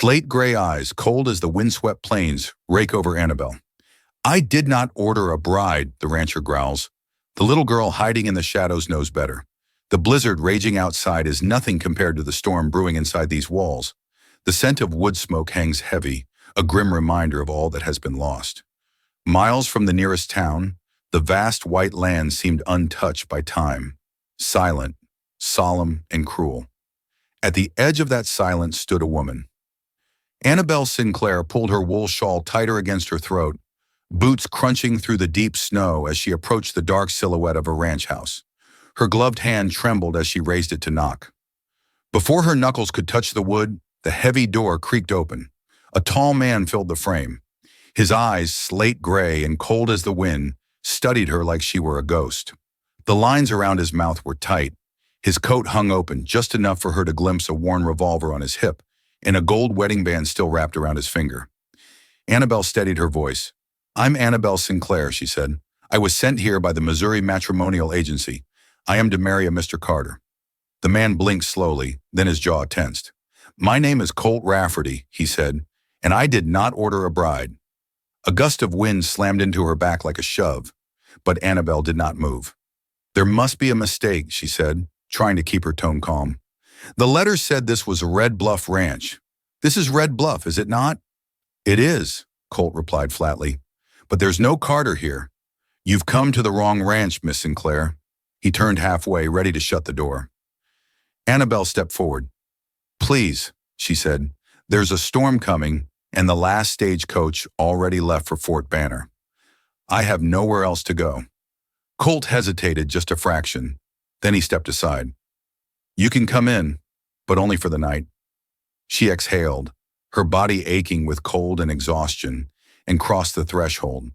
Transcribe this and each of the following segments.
Slate gray eyes, cold as the windswept plains, rake over Annabelle. I did not order a bride, the rancher growls. The little girl hiding in the shadows knows better. The blizzard raging outside is nothing compared to the storm brewing inside these walls. The scent of wood smoke hangs heavy, a grim reminder of all that has been lost. Miles from the nearest town, the vast white land seemed untouched by time, silent, solemn, and cruel. At the edge of that silence stood a woman. Annabelle Sinclair pulled her wool shawl tighter against her throat, boots crunching through the deep snow as she approached the dark silhouette of a ranch house. Her gloved hand trembled as she raised it to knock. Before her knuckles could touch the wood, the heavy door creaked open. A tall man filled the frame. His eyes, slate gray and cold as the wind, studied her like she were a ghost. The lines around his mouth were tight. His coat hung open, just enough for her to glimpse a worn revolver on his hip, and a gold wedding band still wrapped around his finger. Annabelle steadied her voice. "I'm Annabelle Sinclair," she said. "I was sent here by the Missouri Matrimonial Agency. I am to marry a Mr. Carter." The man blinked slowly, then his jaw tensed. "My name is Colt Rafferty," he said, "and I did not order a bride." A gust of wind slammed into her back like a shove, but Annabelle did not move. "There must be a mistake," she said, trying to keep her tone calm. "The letter said this was Red Bluff Ranch. This is Red Bluff, is it not?" "It is," Colt replied flatly, "but there's no Carter here. You've come to the wrong ranch, Miss Sinclair." He turned halfway, ready to shut the door. Annabelle stepped forward. "Please," she said, "there's a storm coming, and the last stagecoach already left for Fort Banner. I have nowhere else to go." Colt hesitated just a fraction. Then he stepped aside. "You can come in, but only for the night." She exhaled, her body aching with cold and exhaustion, and crossed the threshold.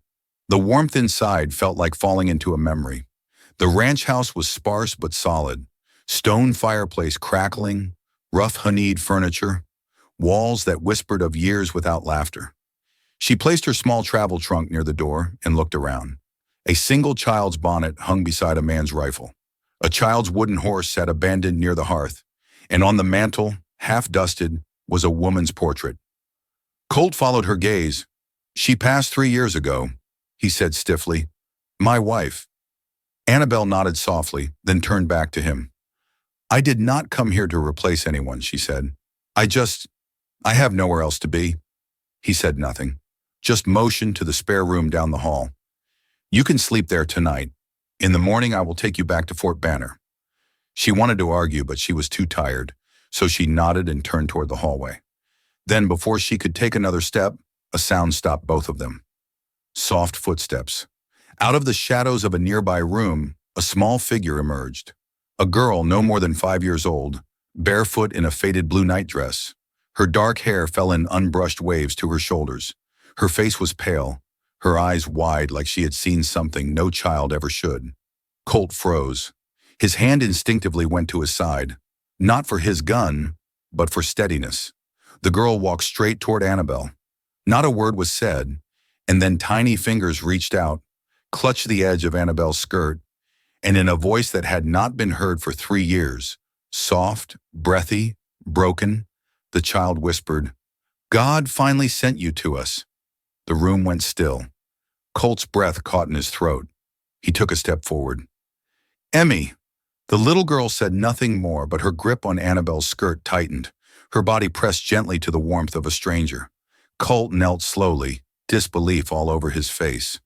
The warmth inside felt like falling into a memory. The ranch house was sparse but solid. Stone fireplace crackling, rough honeyed furniture, walls that whispered of years without laughter. She placed her small travel trunk near the door and looked around. A single child's bonnet hung beside a man's rifle. A child's wooden horse sat abandoned near the hearth, and on the mantel, half-dusted, was a woman's portrait. Colt followed her gaze. "She passed 3 years ago," he said stiffly. "My wife." Annabelle nodded softly, then turned back to him. "I did not come here to replace anyone," she said. I have nowhere else to be." He said nothing, just motioned to the spare room down the hall. "You can sleep there tonight. In the morning I will take you back to Fort Banner." She wanted to argue, but she was too tired, so she nodded and turned toward the hallway. Then, before she could take another step, a sound stopped both of them. Soft footsteps. Out of the shadows of a nearby room, a small figure emerged. A girl no more than 5 years old, barefoot in a faded blue nightdress. Her dark hair fell in unbrushed waves to her shoulders. Her face was pale, her eyes wide like she had seen something no child ever should. Colt froze. His hand instinctively went to his side, not for his gun, but for steadiness. The girl walked straight toward Annabelle. Not a word was said, and then tiny fingers reached out, clutched the edge of Annabelle's skirt, and in a voice that had not been heard for 3 years, soft, breathy, broken, the child whispered, "God finally sent you to us." The room went still. Colt's breath caught in his throat. He took a step forward. "Emmy." The little girl said nothing more, but her grip on Annabelle's skirt tightened. Her body pressed gently to the warmth of a stranger. Colt knelt slowly, disbelief all over his face.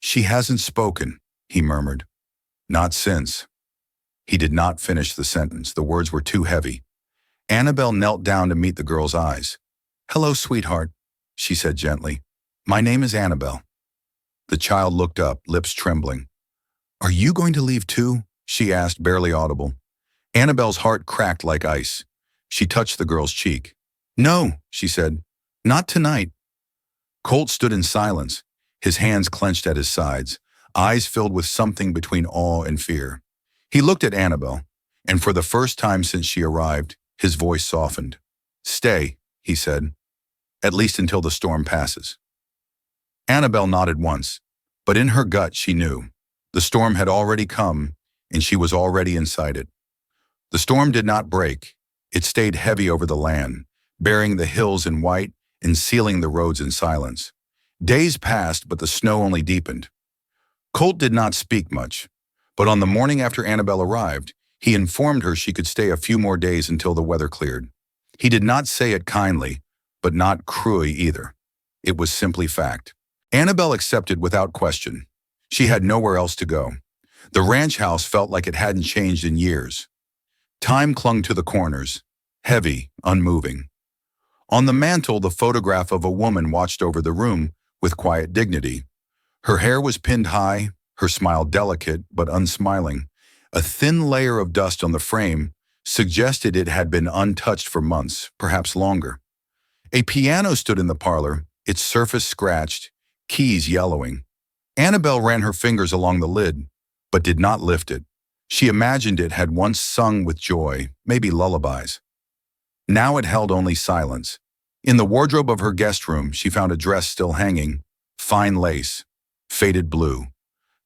"She hasn't spoken," he murmured. "Not since." He did not finish the sentence. The words were too heavy. Annabelle knelt down to meet the girl's eyes. "Hello, sweetheart," she said gently. "My name is Annabelle." The child looked up, lips trembling. "Are you going to leave too?" she asked, barely audible. Annabelle's heart cracked like ice. She touched the girl's cheek. "No," she said. "Not tonight." Colt stood in silence, his hands clenched at his sides, eyes filled with something between awe and fear. He looked at Annabelle, and for the first time since she arrived, his voice softened. "Stay," he said, "at least until the storm passes." Annabelle nodded once, but in her gut she knew. The storm had already come, and she was already inside it. The storm did not break. It stayed heavy over the land, burying the hills in white and sealing the roads in silence. Days passed, but the snow only deepened. Colt did not speak much, but on the morning after Annabelle arrived, he informed her she could stay a few more days until the weather cleared. He did not say it kindly, but not cruelly either. It was simply fact. Annabelle accepted without question. She had nowhere else to go. The ranch house felt like it hadn't changed in years. Time clung to the corners, heavy, unmoving. On the mantel, the photograph of a woman watched over the room with quiet dignity. Her hair was pinned high, her smile delicate but unsmiling. A thin layer of dust on the frame suggested it had been untouched for months, perhaps longer. A piano stood in the parlor, its surface scratched, keys yellowing. Annabelle ran her fingers along the lid, but did not lift it. She imagined it had once sung with joy, maybe lullabies. Now it held only silence. In the wardrobe of her guest room, she found a dress still hanging, fine lace, faded blue.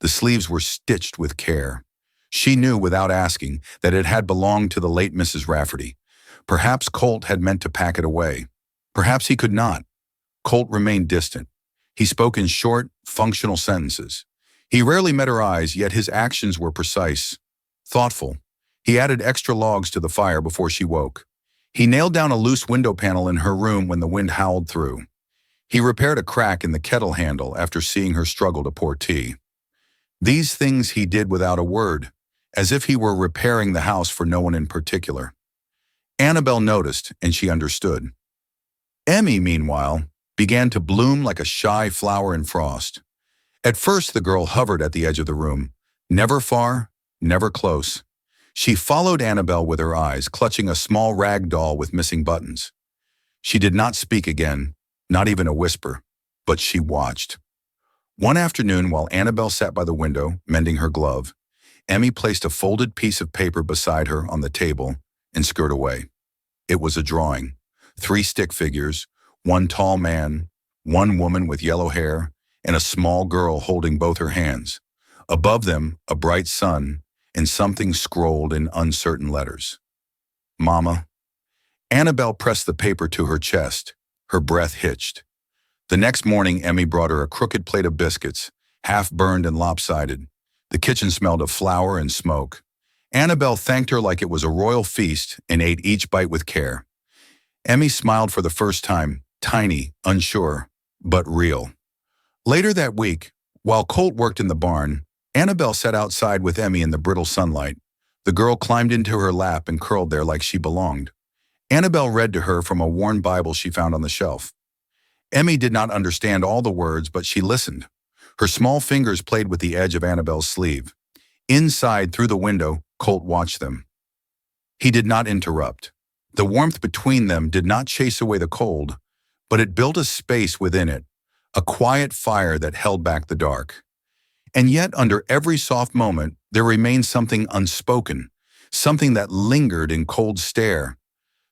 The sleeves were stitched with care. She knew without asking that it had belonged to the late Mrs. Rafferty. Perhaps Colt had meant to pack it away. Perhaps he could not. Colt remained distant. He spoke in short, functional sentences. He rarely met her eyes, yet his actions were precise, thoughtful. He added extra logs to the fire before she woke. He nailed down a loose window panel in her room when the wind howled through. He repaired a crack in the kettle handle after seeing her struggle to pour tea. These things he did without a word, as if he were repairing the house for no one in particular. Annabelle noticed, and she understood. Emmy, meanwhile, began to bloom like a shy flower in frost. At first, the girl hovered at the edge of the room, never far, never close. She followed Annabelle with her eyes, clutching a small rag doll with missing buttons. She did not speak again, not even a whisper, but she watched. One afternoon, while Annabelle sat by the window, mending her glove, Emmy placed a folded piece of paper beside her on the table and scurried away. It was a drawing. 3 stick figures, one tall man, one woman with yellow hair, and a small girl holding both her hands. Above them, a bright sun, and something scrolled in uncertain letters. Mama. Annabelle pressed the paper to her chest. Her breath hitched. The next morning, Emmy brought her a crooked plate of biscuits, half burned and lopsided. The kitchen smelled of flour and smoke. Annabelle thanked her like it was a royal feast and ate each bite with care. Emmy smiled for the first time, tiny, unsure, but real. Later that week, while Colt worked in the barn, Annabelle sat outside with Emmy in the brittle sunlight. The girl climbed into her lap and curled there like she belonged. Annabelle read to her from a worn Bible she found on the shelf. Emmy did not understand all the words, but she listened. Her small fingers played with the edge of Annabelle's sleeve. Inside, through the window, Colt watched them. He did not interrupt. The warmth between them did not chase away the cold, but it built a space within it, a quiet fire that held back the dark. And yet, under every soft moment, there remained something unspoken, something that lingered in cold stare,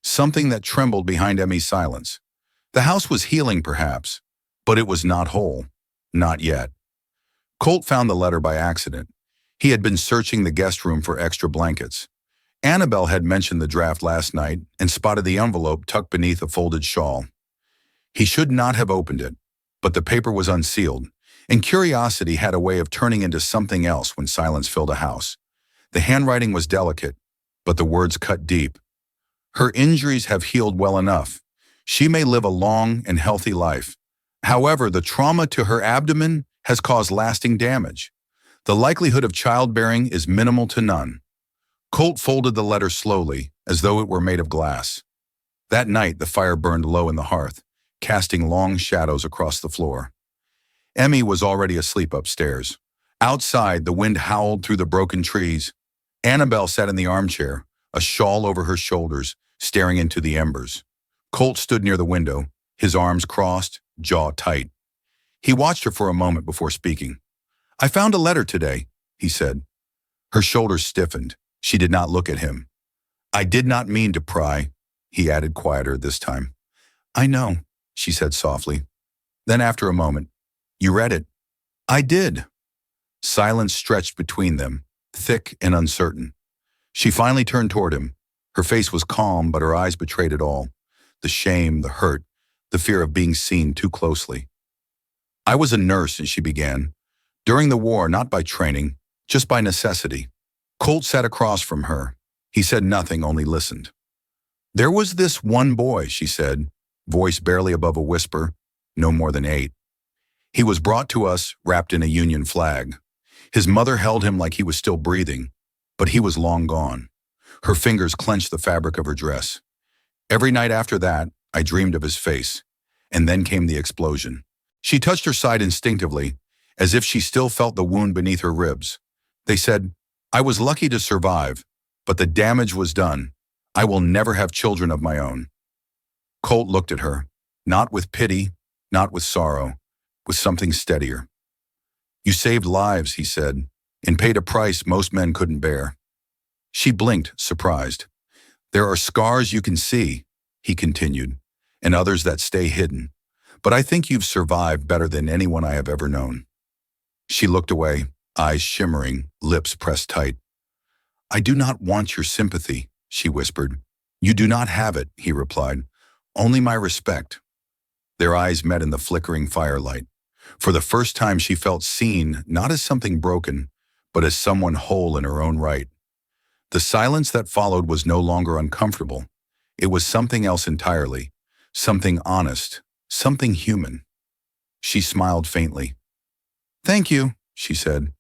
something that trembled behind Emmy's silence. The house was healing, perhaps, but it was not whole. Not yet. Colt found the letter by accident. He had been searching the guest room for extra blankets. Annabelle had mentioned the draft last night and spotted the envelope tucked beneath a folded shawl. He should not have opened it, but the paper was unsealed, and curiosity had a way of turning into something else when silence filled a house. The handwriting was delicate, but the words cut deep. Her injuries have healed well enough. She may live a long and healthy life. However, the trauma to her abdomen has caused lasting damage. The likelihood of childbearing is minimal to none. Colt folded the letter slowly, as though it were made of glass. That night, the fire burned low in the hearth, casting long shadows across the floor. Emmy was already asleep upstairs. Outside, the wind howled through the broken trees. Annabelle sat in the armchair, a shawl over her shoulders, staring into the embers. Colt stood near the window, his arms crossed, jaw tight. He watched her for a moment before speaking. "I found a letter today," he said. Her shoulders stiffened. She did not look at him. "I did not mean to pry," he added quieter this time. "I know," she said softly. Then after a moment, "You read it?" "I did." Silence stretched between them, thick and uncertain. She finally turned toward him. Her face was calm, but her eyes betrayed it all. the shame, the hurt, the fear of being seen too closely. I was a nurse, and she began. During the war, not by training, just by necessity. Colt sat across from her. He said nothing, only listened. There was this one boy, she said, voice barely above a whisper, no more than 8. He was brought to us, wrapped in a Union flag. His mother held him like he was still breathing, but he was long gone. Her fingers clenched the fabric of her dress. Every night after that, I dreamed of his face, and then came the explosion. She touched her side instinctively, as if she still felt the wound beneath her ribs. They said, I was lucky to survive, but the damage was done. I will never have children of my own. Colt looked at her, not with pity, not with sorrow, with something steadier. You saved lives, he said, and paid a price most men couldn't bear. She blinked, surprised. There are scars you can see, he continued, and others that stay hidden. But I think you've survived better than anyone I have ever known. She looked away, eyes shimmering, lips pressed tight. I do not want your sympathy, she whispered. You do not have it, he replied. Only my respect. Their eyes met in the flickering firelight. For the first time she felt seen, not as something broken, but as someone whole in her own right. The silence that followed was no longer uncomfortable. It was something else entirely, something honest, something human. She smiled faintly. Thank you, she said.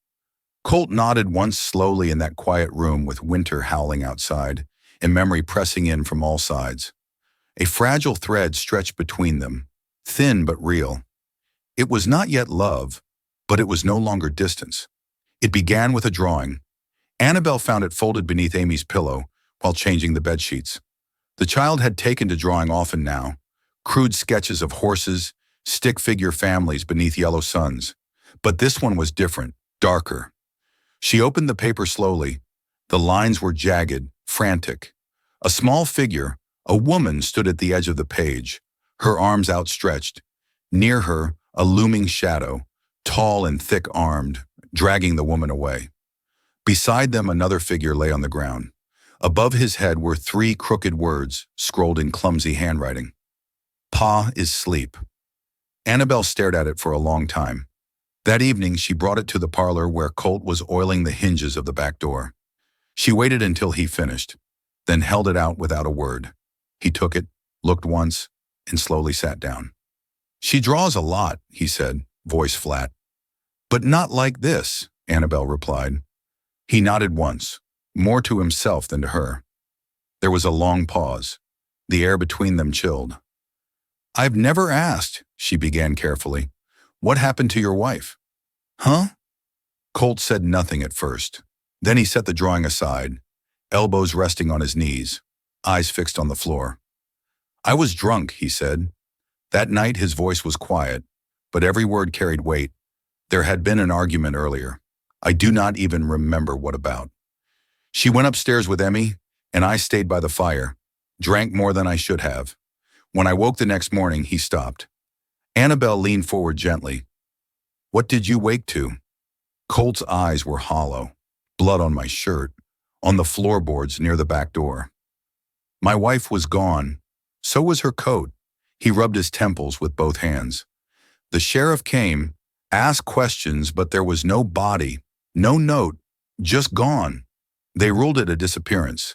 Colt nodded once slowly in that quiet room with winter howling outside and memory pressing in from all sides. A fragile thread stretched between them, thin but real. It was not yet love, but it was no longer distance. It began with a drawing. Annabelle found it folded beneath Amy's pillow while changing the bedsheets. The child had taken to drawing often now, crude sketches of horses, stick-figure families beneath yellow suns. But this one was different, darker. She opened the paper slowly. The lines were jagged, frantic. A small figure, a woman, stood at the edge of the page, her arms outstretched. Near her, a looming shadow, tall and thick-armed, dragging the woman away. Beside them, another figure lay on the ground. Above his head were 3 crooked words, scrolled in clumsy handwriting. Pa is sleep. Annabelle stared at it for a long time. That evening, she brought it to the parlor where Colt was oiling the hinges of the back door. She waited until he finished, then held it out without a word. He took it, looked once, and slowly sat down. She draws a lot, he said, voice flat. But not like this, Annabelle replied. He nodded once, more to himself than to her. There was a long pause. The air between them chilled. I've never asked, she began carefully. What happened to your wife? Huh? Colt said nothing at first. Then he set the drawing aside, elbows resting on his knees, eyes fixed on the floor. I was drunk, he said. That night his voice was quiet, but every word carried weight. There had been an argument earlier. I do not even remember what about. She went upstairs with Emmy, and I stayed by the fire, drank more than I should have. When I woke the next morning, he stopped. Annabelle leaned forward gently. What did you wake to? Colt's eyes were hollow, blood on my shirt, on the floorboards near the back door. My wife was gone. So was her coat. He rubbed his temples with both hands. The sheriff came, asked questions, but there was no body, no note, just gone. They ruled it a disappearance.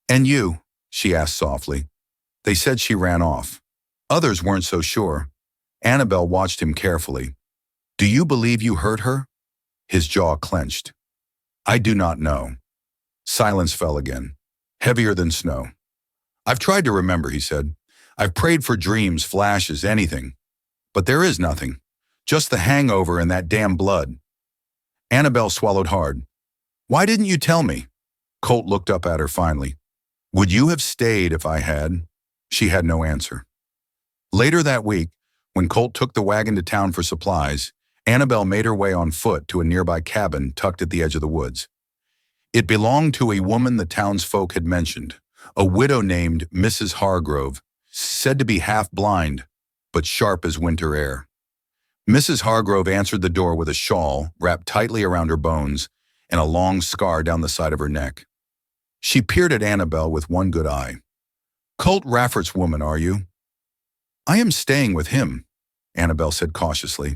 And you? She asked softly. They said she ran off. Others weren't so sure. Annabelle watched him carefully. Do you believe you hurt her? His jaw clenched. I do not know. Silence fell again, heavier than snow. I've tried to remember, he said. I've prayed for dreams, flashes, anything. But there is nothing. Just the hangover and that damn blood. Annabelle swallowed hard. Why didn't you tell me? Colt looked up at her finally. Would you have stayed if I had? She had no answer. Later that week, when Colt took the wagon to town for supplies, Annabelle made her way on foot to a nearby cabin tucked at the edge of the woods. It belonged to a woman the townsfolk had mentioned, a widow named Mrs. Hargrove, said to be half-blind, but sharp as winter air. Mrs. Hargrove answered the door with a shawl wrapped tightly around her bones and a long scar down the side of her neck. She peered at Annabelle with one good eye. Colt Raffert's woman, are you? I am staying with him, Annabelle said cautiously.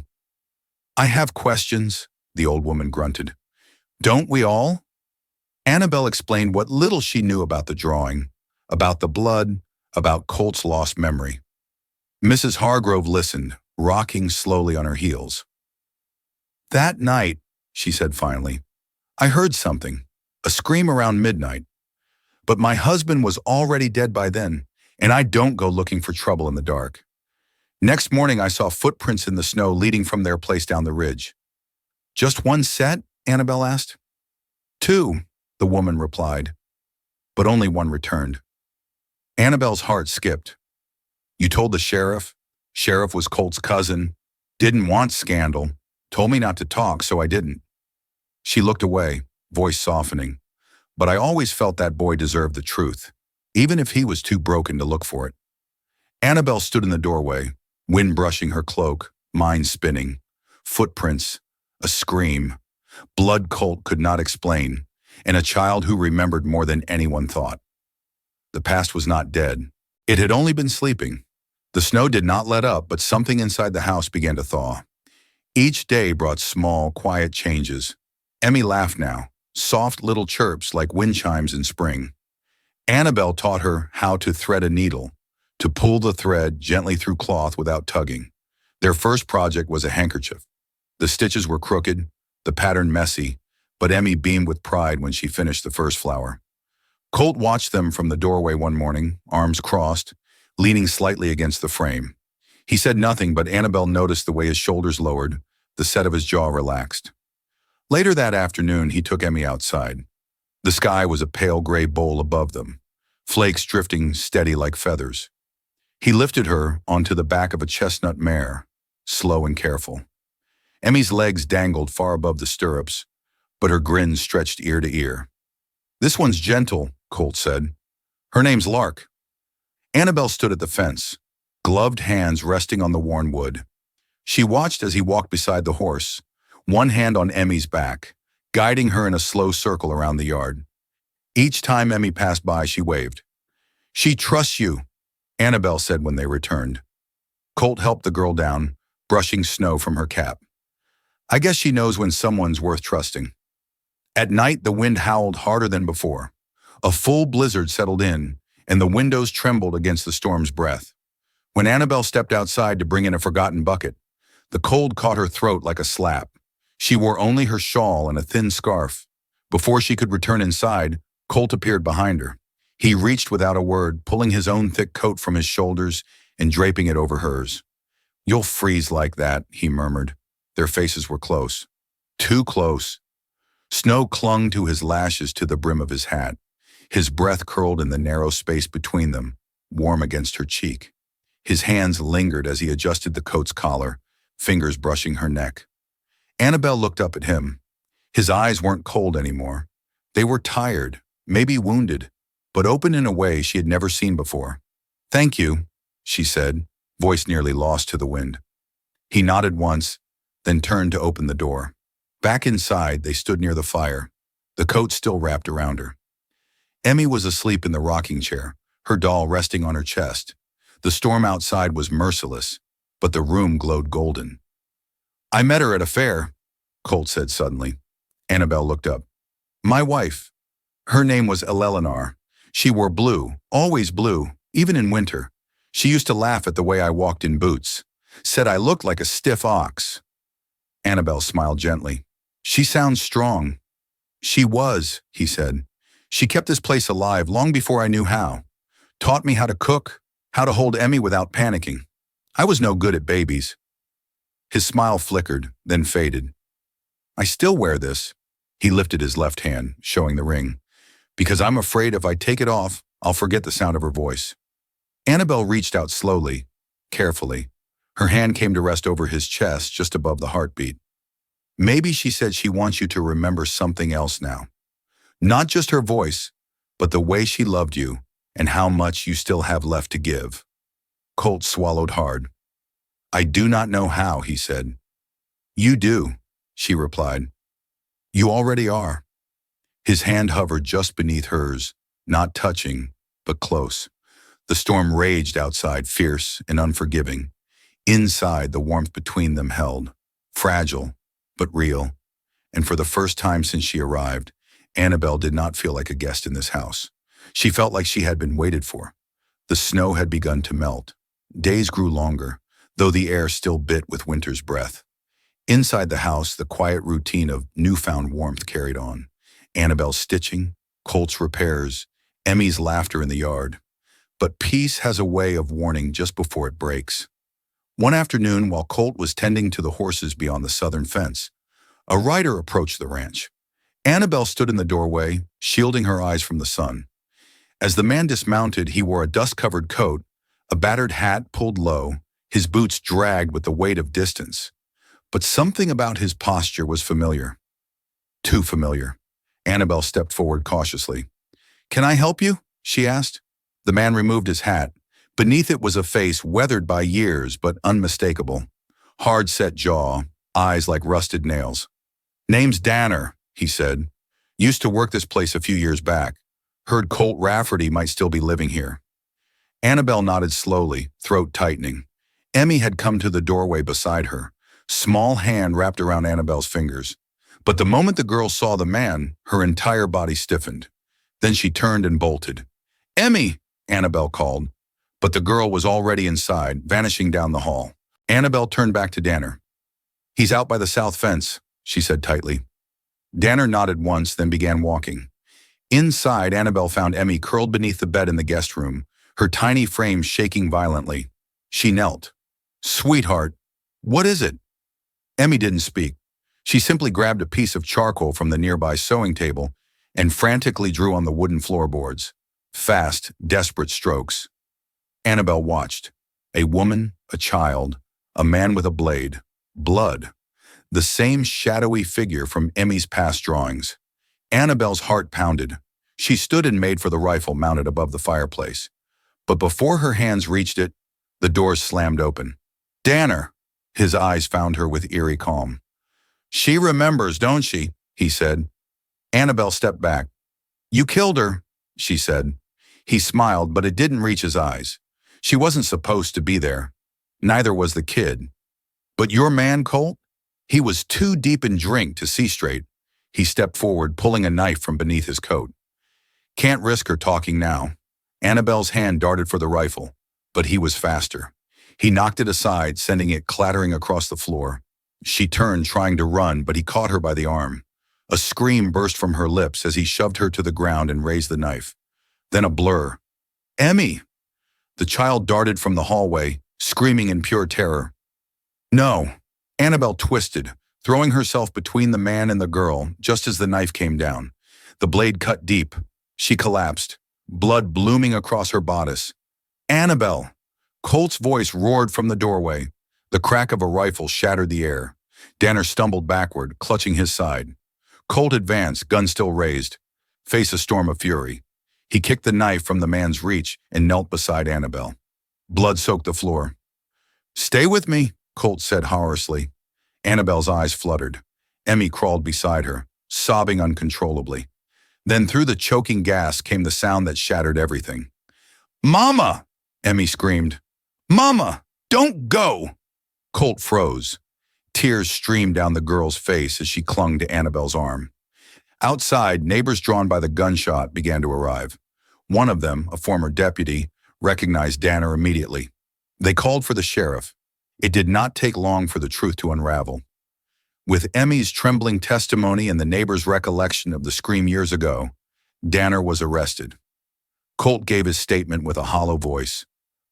I have questions, the old woman grunted. Don't we all? Annabelle explained what little she knew about the drawing, about the blood, about Colt's lost memory. Mrs. Hargrove listened, rocking slowly on her heels. That night, she said finally, I heard something, a scream around midnight. But my husband was already dead by then, and I don't go looking for trouble in the dark. Next morning, I saw footprints in the snow leading from their place down the ridge. Just one set? Annabelle asked. Two, the woman replied, but only one returned. Annabelle's heart skipped. You told the sheriff? Sheriff was Colt's cousin. Didn't want scandal. Told me not to talk, so I didn't. She looked away, voice softening. But I always felt that boy deserved the truth, even if he was too broken to look for it. Annabelle stood in the doorway, wind brushing her cloak, mind spinning. Footprints, a scream, blood Colt could not explain, and a child who remembered more than anyone thought. The past was not dead. It had only been sleeping. The snow did not let up, but something inside the house began to thaw. Each day brought small, quiet changes. Emmy laughed now, soft little chirps like wind chimes in spring. Annabelle taught her how to thread a needle, to pull the thread gently through cloth without tugging. Their first project was a handkerchief. The stitches were crooked, the pattern messy, but Emmy beamed with pride when she finished the first flower. Colt watched them from the doorway one morning, arms crossed, leaning slightly against the frame. He said nothing, but Annabelle noticed the way his shoulders lowered, the set of his jaw relaxed. Later that afternoon, he took Emmy outside. The sky was a pale gray bowl above them, flakes drifting steady like feathers. He lifted her onto the back of a chestnut mare, slow and careful. Emmy's legs dangled far above the stirrups, but her grin stretched ear to ear. This one's gentle, Colt said. Her name's Lark. Annabelle stood at the fence, gloved hands resting on the worn wood. She watched as he walked beside the horse, one hand on Emmy's back, guiding her in a slow circle around the yard. Each time Emmy passed by, she waved. She trusts you, Annabelle said when they returned. Colt helped the girl down, brushing snow from her cap. I guess she knows when someone's worth trusting. At night, the wind howled harder than before. A full blizzard settled in, and the windows trembled against the storm's breath. When Annabelle stepped outside to bring in a forgotten bucket, the cold caught her throat like a slap. She wore only her shawl and a thin scarf. Before she could return inside, Colt appeared behind her. He reached without a word, pulling his own thick coat from his shoulders and draping it over hers. You'll freeze like that, he murmured. Their faces were close. Too close. Snow clung to his lashes to the brim of his hat. His breath curled in the narrow space between them, warm against her cheek. His hands lingered as he adjusted the coat's collar, fingers brushing her neck. Annabelle looked up at him. His eyes weren't cold anymore. They were tired, maybe wounded, but open in a way she had never seen before. Thank you, she said, voice nearly lost to the wind. He nodded once, then turned to open the door. Back inside, they stood near the fire, the coat still wrapped around her. Emmy was asleep in the rocking chair, her doll resting on her chest. The storm outside was merciless, but the room glowed golden. I met her at a fair, Colt said suddenly. Annabelle looked up. My wife. Her name was Eleanor. She wore blue, always blue, even in winter. She used to laugh at the way I walked in boots, said I looked like a stiff ox. Annabelle smiled gently. She sounds strong. She was, he said. She kept this place alive long before I knew how. Taught me how to cook, how to hold Emmy without panicking. I was no good at babies. His smile flickered, then faded. I still wear this. He lifted his left hand, showing the ring. Because I'm afraid if I take it off, I'll forget the sound of her voice. Annabelle reached out slowly, carefully. Her hand came to rest over his chest, just above the heartbeat. Maybe she said she wants you to remember something else now. Not just her voice, but the way she loved you and how much you still have left to give. Colt swallowed hard. I do not know how, he said. You do, she replied. You already are. His hand hovered just beneath hers, not touching, but close. The storm raged outside, fierce and unforgiving. Inside, the warmth between them held, fragile, but real. And for the first time since she arrived, Annabelle did not feel like a guest in this house. She felt like she had been waited for. The snow had begun to melt. Days grew longer, though the air still bit with winter's breath. Inside the house, the quiet routine of newfound warmth carried on. Annabelle's stitching, Colt's repairs, Emmy's laughter in the yard. But peace has a way of warning just before it breaks. One afternoon, while Colt was tending to the horses beyond the southern fence, a rider approached the ranch. Annabelle stood in the doorway, shielding her eyes from the sun. As the man dismounted, he wore a dust-covered coat, a battered hat pulled low, his boots dragged with the weight of distance. But something about his posture was familiar. Too familiar. Annabelle stepped forward cautiously. "Can I help you?" she asked. The man removed his hat. Beneath it was a face weathered by years but unmistakable. Hard-set jaw, eyes like rusted nails. "Name's Danner," he said. "Used to work this place a few years back. Heard Colt Rafferty might still be living here." Annabelle nodded slowly, throat tightening. Emmy had come to the doorway beside her, small hand wrapped around Annabelle's fingers. But the moment the girl saw the man, her entire body stiffened. Then she turned and bolted. "Emmy!" Annabelle called. But the girl was already inside, vanishing down the hall. Annabelle turned back to Danner. "He's out by the south fence," she said tightly. Danner nodded once, then began walking. Inside, Annabelle found Emmy curled beneath the bed in the guest room, her tiny frame shaking violently. She knelt. "Sweetheart, what is it?" Emmy didn't speak. She simply grabbed a piece of charcoal from the nearby sewing table and frantically drew on the wooden floorboards. Fast, desperate strokes. Annabelle watched. A woman, a child, a man with a blade. Blood. The same shadowy figure from Emmy's past drawings. Annabelle's heart pounded. She stood and made for the rifle mounted above the fireplace. But before her hands reached it, the doors slammed open. "Danner!" His eyes found her with eerie calm. "She remembers, don't she?" he said. Annabelle stepped back. "You killed her," she said. He smiled, but it didn't reach his eyes. She wasn't supposed to be there. Neither was the kid. "But your man, Colt?" He was too deep in drink to see straight. He stepped forward, pulling a knife from beneath his coat. "Can't risk her talking now." Annabelle's hand darted for the rifle, but he was faster. He knocked it aside, sending it clattering across the floor. She turned, trying to run, but he caught her by the arm. A scream burst from her lips as he shoved her to the ground and raised the knife. Then a blur. "Emmy!" The child darted from the hallway, screaming in pure terror. "No!" Annabelle twisted, throwing herself between the man and the girl just as the knife came down. The blade cut deep. She collapsed, blood blooming across her bodice. "Annabelle!" Colt's voice roared from the doorway. The crack of a rifle shattered the air. Danner stumbled backward, clutching his side. Colt advanced, gun still raised. Face a storm of fury. He kicked the knife from the man's reach and knelt beside Annabelle. Blood soaked the floor. "Stay with me," Colt said horrously. Annabelle's eyes fluttered. Emmy crawled beside her, sobbing uncontrollably. Then through the choking gasp came the sound that shattered everything. "Mama!" Emmy screamed. "Mama! Don't go!" Colt froze. Tears streamed down the girl's face as she clung to Annabelle's arm. Outside, neighbors drawn by the gunshot began to arrive. One of them, a former deputy, recognized Danner immediately. They called for the sheriff. It did not take long for the truth to unravel. With Emmy's trembling testimony and the neighbor's recollection of the scream years ago, Danner was arrested. Colt gave his statement with a hollow voice,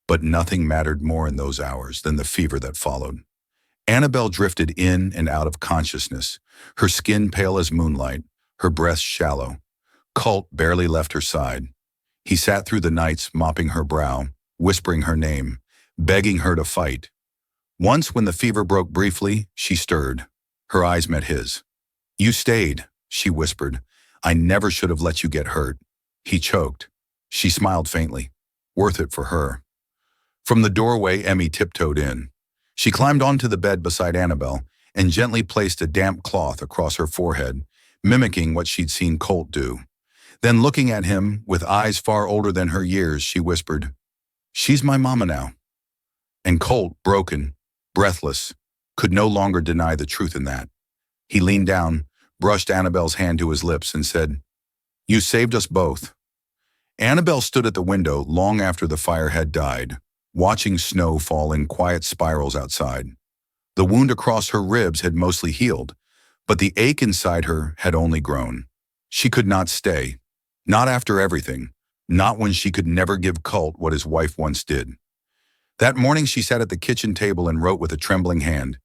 but nothing mattered more in those hours than the fever that followed. Annabelle drifted in and out of consciousness, her skin pale as moonlight, her breath shallow. Colt barely left her side. He sat through the nights mopping her brow, whispering her name, begging her to fight. Once when the fever broke briefly, she stirred. Her eyes met his. "You stayed," she whispered. "I never should have let you get hurt." He choked. She smiled faintly. Worth it for her. From the doorway, Emmy tiptoed in. She climbed onto the bed beside Annabelle and gently placed a damp cloth across her forehead, mimicking what she'd seen Colt do. Then looking at him, with eyes far older than her years, she whispered, She's my mama now. And Colt, broken, breathless, could no longer deny the truth in that. He leaned down, brushed Annabelle's hand to his lips, and said, "You saved us both." Annabelle stood at the window long after the fire had died, watching snow fall in quiet spirals outside. The wound across her ribs had mostly healed, but the ache inside her had only grown. She could not stay. Not after everything. Not when she could never give Colt what his wife once did. That morning she sat at the kitchen table and wrote with a trembling hand,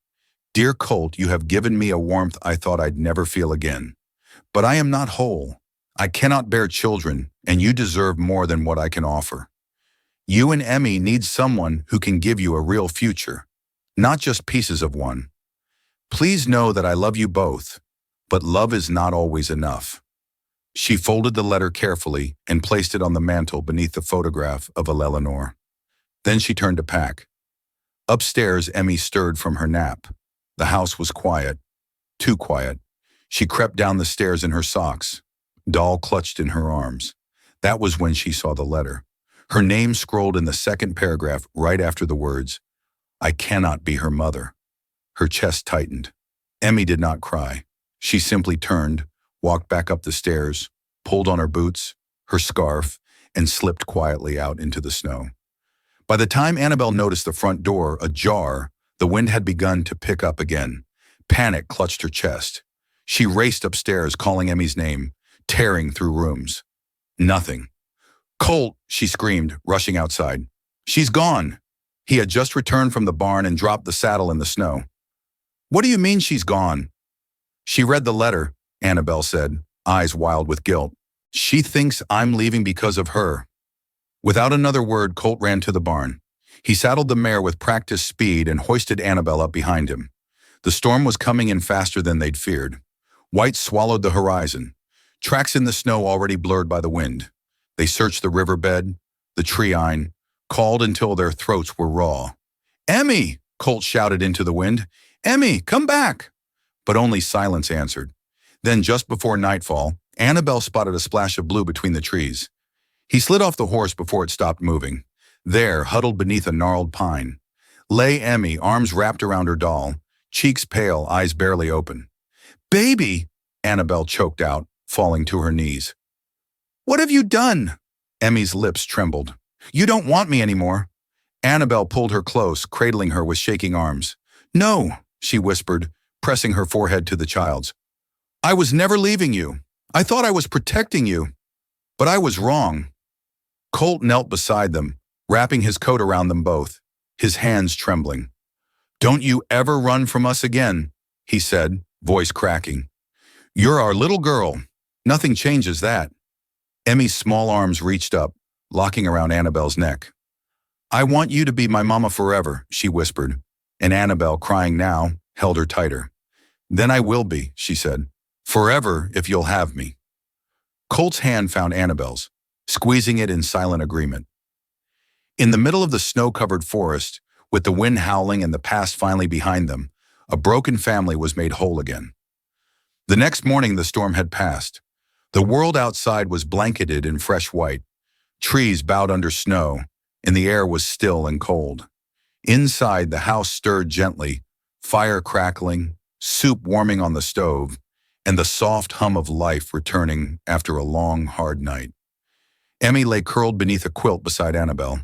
"Dear Colt, you have given me a warmth I thought I'd never feel again. But I am not whole. I cannot bear children, and you deserve more than what I can offer. You and Emmy need someone who can give you a real future, not just pieces of one. Please know that I love you both, but love is not always enough." She folded the letter carefully and placed it on the mantel beneath the photograph of Eleanor. Then she turned to pack. Upstairs, Emmy stirred from her nap. The house was quiet, too quiet. She crept down the stairs in her socks, doll clutched in her arms. That was when she saw the letter. Her name scrolled in the second paragraph right after the words, "I cannot be her mother." Her chest tightened. Emmy did not cry. She simply turned, walked back up the stairs, pulled on her boots, her scarf, and slipped quietly out into the snow. By the time Annabelle noticed the front door ajar, the wind had begun to pick up again. Panic clutched her chest. She raced upstairs, calling Emmy's name, tearing through rooms. Nothing. "Colt," she screamed, rushing outside. "She's gone." He had just returned from the barn and dropped the saddle in the snow. "What do you mean she's gone?" "She read the letter," Annabelle said, eyes wild with guilt. "She thinks I'm leaving because of her." Without another word, Colt ran to the barn. He saddled the mare with practiced speed and hoisted Annabelle up behind him. The storm was coming in faster than they'd feared. White swallowed the horizon. Tracks in the snow already blurred by the wind. They searched the riverbed, the treine, called until their throats were raw. "Emmy!" Colt shouted into the wind. "Emmy, come back!" But only silence answered. Then, just before nightfall, Annabelle spotted a splash of blue between the trees. He slid off the horse before it stopped moving. There, huddled beneath a gnarled pine, lay Emmy, arms wrapped around her doll, cheeks pale, eyes barely open. "Baby!" Annabelle choked out, falling to her knees. "What have you done?" Emmy's lips trembled. "You don't want me anymore." Annabelle pulled her close, cradling her with shaking arms. "No," she whispered, pressing her forehead to the child's. "I was never leaving you. I thought I was protecting you. But I was wrong." Colt knelt beside them, wrapping his coat around them both, his hands trembling. "Don't you ever run from us again," he said, voice cracking. "You're our little girl. Nothing changes that." Emmy's small arms reached up, locking around Annabelle's neck. "I want you to be my mama forever," she whispered, and Annabelle, crying now, held her tighter. "Then I will be," she said. "Forever if you'll have me." Colt's hand found Annabelle's, squeezing it in silent agreement. In the middle of the snow-covered forest, with the wind howling and the past finally behind them, a broken family was made whole again. The next morning the storm had passed. The world outside was blanketed in fresh white. Trees bowed under snow, and the air was still and cold. Inside, the house stirred gently, fire crackling, soup warming on the stove, and the soft hum of life returning after a long, hard night. Emmy lay curled beneath a quilt beside Annabelle,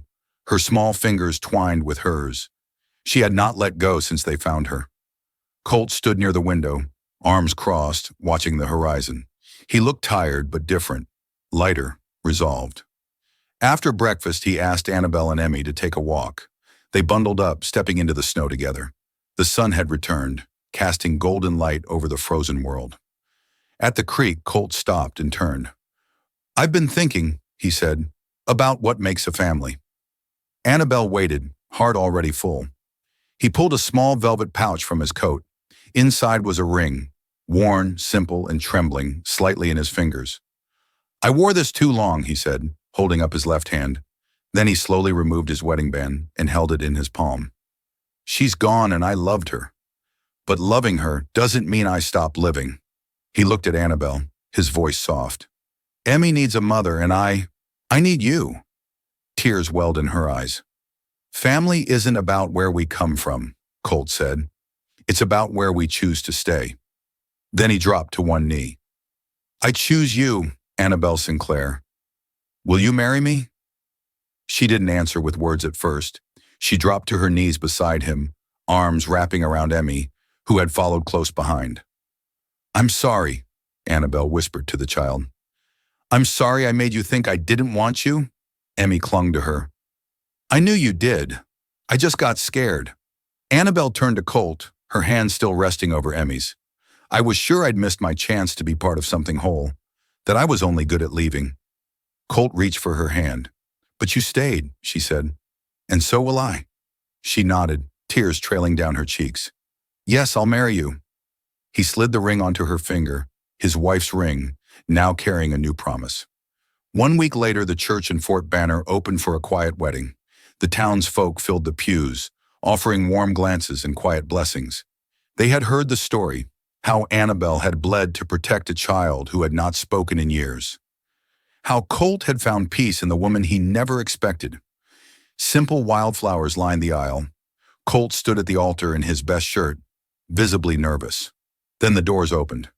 her small fingers twined with hers. She had not let go since they found her. Colt stood near the window, arms crossed, watching the horizon. He looked tired but different, lighter, resolved. After breakfast, he asked Annabelle and Emmy to take a walk. They bundled up, stepping into the snow together. The sun had returned, casting golden light over the frozen world. At the creek, Colt stopped and turned. "I've been thinking," he said, "about what makes a family." Annabelle waited, heart already full. He pulled a small velvet pouch from his coat. Inside was a ring, worn, simple, and trembling slightly in his fingers. "I wore this too long," he said, holding up his left hand. Then he slowly removed his wedding band and held it in his palm. "She's gone and I loved her. But loving her doesn't mean I stop living." He looked at Annabelle, his voice soft. "Emmy needs a mother and I need you." Tears welled in her eyes. Family isn't about where we come from, Colt said. It's about where we choose to stay. Then he dropped to one knee. I choose you, Annabelle Sinclair. Will you marry me? She didn't answer with words at first. She dropped to her knees beside him, arms wrapping around Emmy, who had followed close behind. I'm sorry, Annabelle whispered to the child. I'm sorry I made you think I didn't want you? Emmy clung to her. I knew you did. I just got scared. Annabelle turned to Colt, her hand still resting over Emmy's. I was sure I'd missed my chance to be part of something whole, that I was only good at leaving. Colt reached for her hand. But you stayed, she said. And so will I. She nodded, tears trailing down her cheeks. Yes, I'll marry you. He slid the ring onto her finger, his wife's ring, now carrying a new promise. 1 week later, the church in Fort Banner opened for a quiet wedding. The townsfolk filled the pews, offering warm glances and quiet blessings. They had heard the story, how Annabelle had bled to protect a child who had not spoken in years. How Colt had found peace in the woman he never expected. Simple wildflowers lined the aisle. Colt stood at the altar in his best shirt, visibly nervous. Then the doors opened.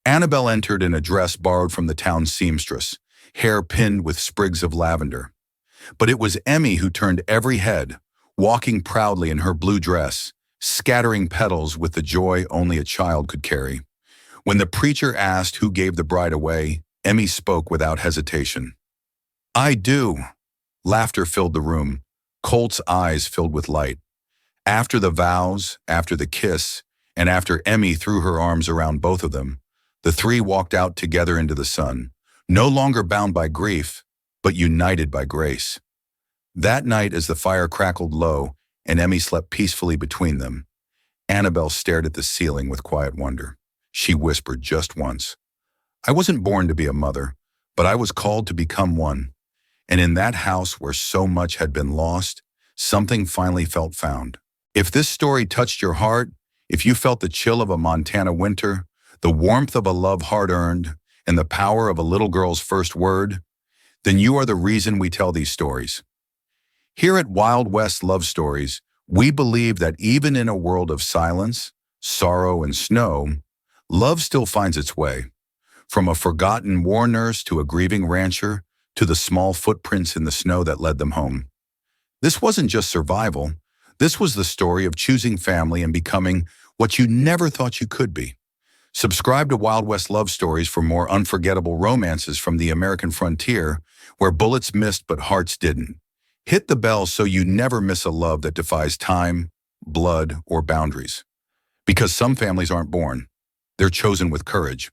Annabelle entered in a dress borrowed from the town's seamstress, hair pinned with sprigs of lavender. But it was Emmy who turned every head, walking proudly in her blue dress, scattering petals with the joy only a child could carry. When the preacher asked who gave the bride away, Emmy spoke without hesitation. I do. Laughter filled the room. Colt's eyes filled with light. After the vows, after the kiss, and after Emmy threw her arms around both of them, the three walked out together into the sun, no longer bound by grief, but united by grace. That night, as the fire crackled low and Emmy slept peacefully between them, Annabelle stared at the ceiling with quiet wonder. She whispered just once, I wasn't born to be a mother, but I was called to become one. And in that house where so much had been lost, something finally felt found. If this story touched your heart, if you felt the chill of a Montana winter, the warmth of a love hard-earned, and the power of a little girl's first word, then you are the reason we tell these stories. Here at Wild West Love Stories, we believe that even in a world of silence, sorrow, and snow, love still finds its way. From a forgotten war nurse to a grieving rancher, to the small footprints in the snow that led them home. This wasn't just survival. This was the story of choosing family and becoming what you never thought you could be. Subscribe to Wild West Love Stories for more unforgettable romances from the American frontier, where bullets missed but hearts didn't. Hit the bell so you never miss a love that defies time, blood, or boundaries. Because some families aren't born. They're chosen with courage.